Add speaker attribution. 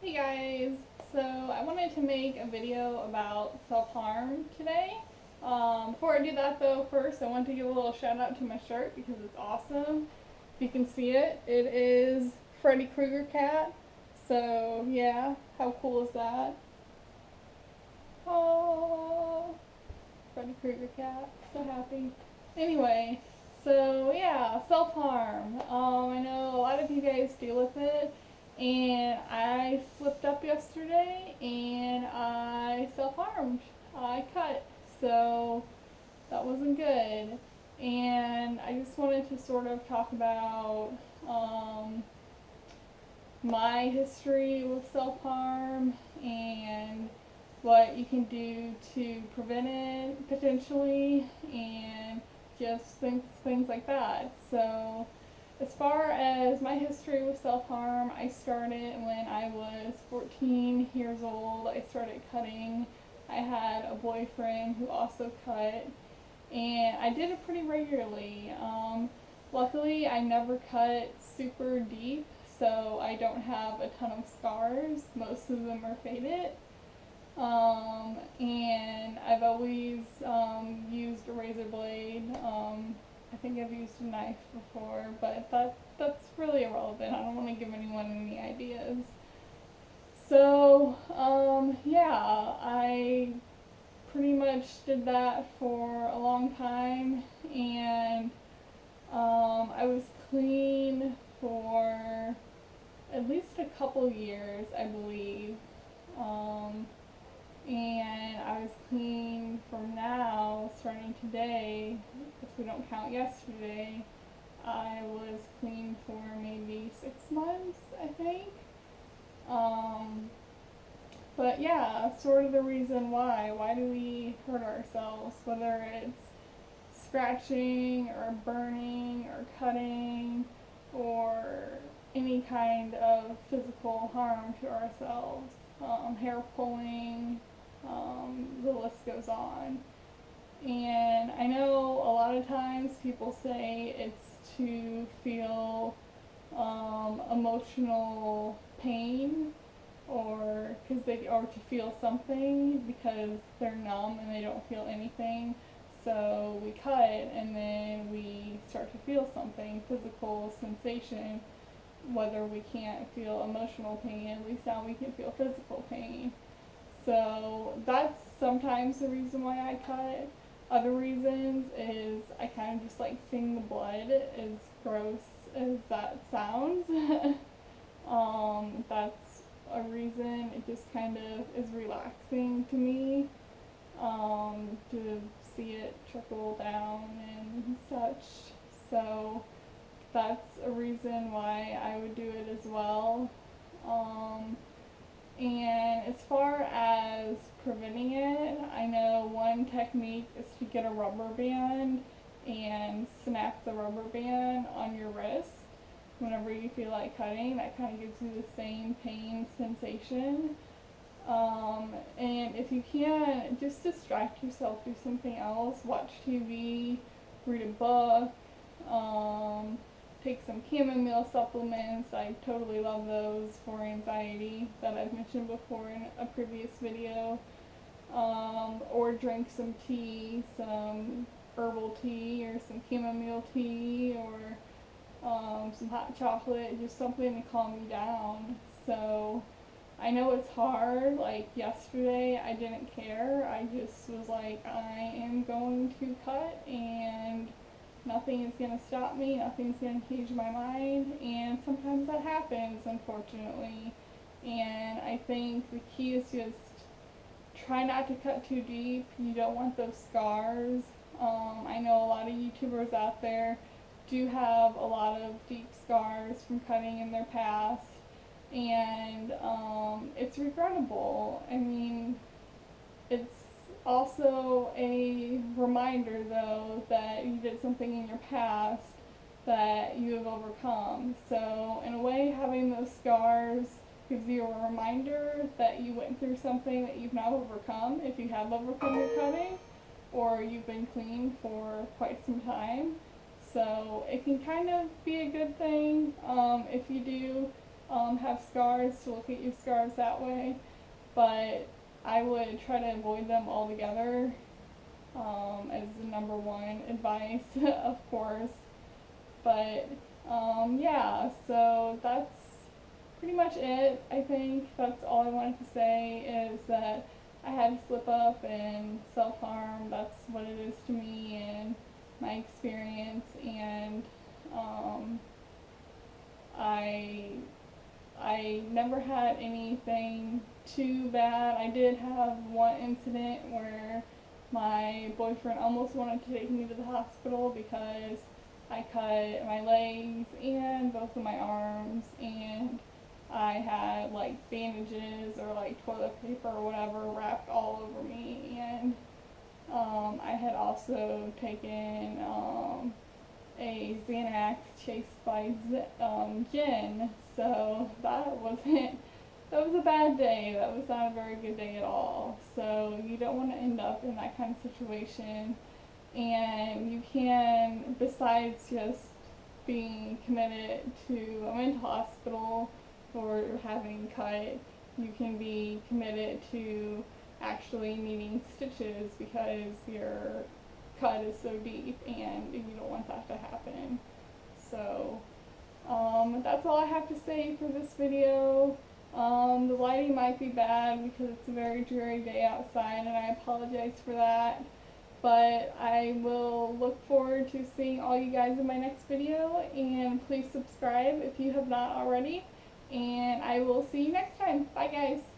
Speaker 1: Hey guys, so I wanted to make a video about self-harm today. Before I do that though, first I want to give a little shout out to my shirt because it's awesome. If you can see it, it is Freddy Krueger cat. So yeah, how cool is that? Oh, Freddy Krueger cat, so happy. Anyway, so yeah, self-harm. I know a lot of you guys deal with it, and I slipped up yesterday and I self-harmed. I cut, so that wasn't good. And I just wanted to sort of talk about um, my history with self-harm and what you can do to prevent it potentially, and just things like that. So as far as my history with self-harm, I started when I was 14 years old. I started cutting. I had a boyfriend who also cut, and I did it pretty regularly. Luckily, I never cut super deep, so I don't have a ton of scars. Most of them are faded. And I've always used a razor blade. I think I've used a knife before, but that's really irrelevant. I don't want to give anyone any ideas. So, yeah, I pretty much did that for a long time, and I was clean for at least a couple years, I believe. Um, and I was clean from now, starting today, if we don't count yesterday. I was clean for maybe 6 months, I think. Um, but yeah, sort of the reason why. Why do we hurt ourselves? Whether it's scratching or burning or cutting or any kind of physical harm to ourselves, hair pulling, the list goes on. And I know a lot of times people say it's to feel emotional pain, or to feel something because they're numb and they don't feel anything. So we cut and then we start to feel something, physical sensation. Whether we can't feel emotional pain, at least now we can feel physical pain. So that's sometimes the reason why I cut. Other reasons is I kind of just like seeing the blood, as gross as that sounds. That's a reason. It just kind of is relaxing to me, to see it trickle down and such. So that's a reason why I would do it as well. Um, and as far as preventing it, I know one technique is to get a rubber band and snap the rubber band on your wrist whenever you feel like cutting. That kind of gives you the same pain sensation. And if you can, just distract yourself, do something else, watch TV, read a book, um, take some chamomile supplements. I totally love those for anxiety that I've mentioned before in a previous video. Or drink some tea, some herbal tea or some chamomile tea, or some hot chocolate, just something to calm you down. So I know it's hard. Like yesterday, I didn't care. I just was like, I am going to cut, and nothing is going to stop me. Nothing's going to change my mind. And sometimes that happens, unfortunately. And I think the key is just try not to cut too deep. You don't want those scars. I know a lot of YouTubers out there do have a lot of deep scars from cutting in their past, and it's regrettable. I mean, it's also a reminder, though, that you did something in your past that you have overcome. So, in a way, having those scars gives you a reminder that you went through something that you've now overcome, if you have overcome your cutting, or you've been clean for quite some time. So, it can kind of be a good thing if you do have scars, to look at your scars that way, but I would try to avoid them altogether, as the number one advice, of course. But yeah, so that's pretty much it. I think that's all I wanted to say, is that I had to slip up and self-harm. That's what it is to me and my experience. And um, I I never had anything too bad. I did have one incident where my boyfriend almost wanted to take me to the hospital because I cut my legs and both of my arms, and I had like bandages or like toilet paper or whatever wrapped all over me, and I had also taken a Xanax chased by gin, so that was a bad day. That was not a very good day at all. So you don't want to end up in that kind of situation. And you can, besides just being committed to a mental hospital for having cut, you can be committed to actually needing stitches because your cut is so deep and you don't want that to happen. So that's all I have to say for this video. The lighting might be bad because it's a very dreary day outside, and I apologize for that. But I will look forward to seeing all you guys in my next video, and please subscribe if you have not already. And I will see you next time. Bye guys.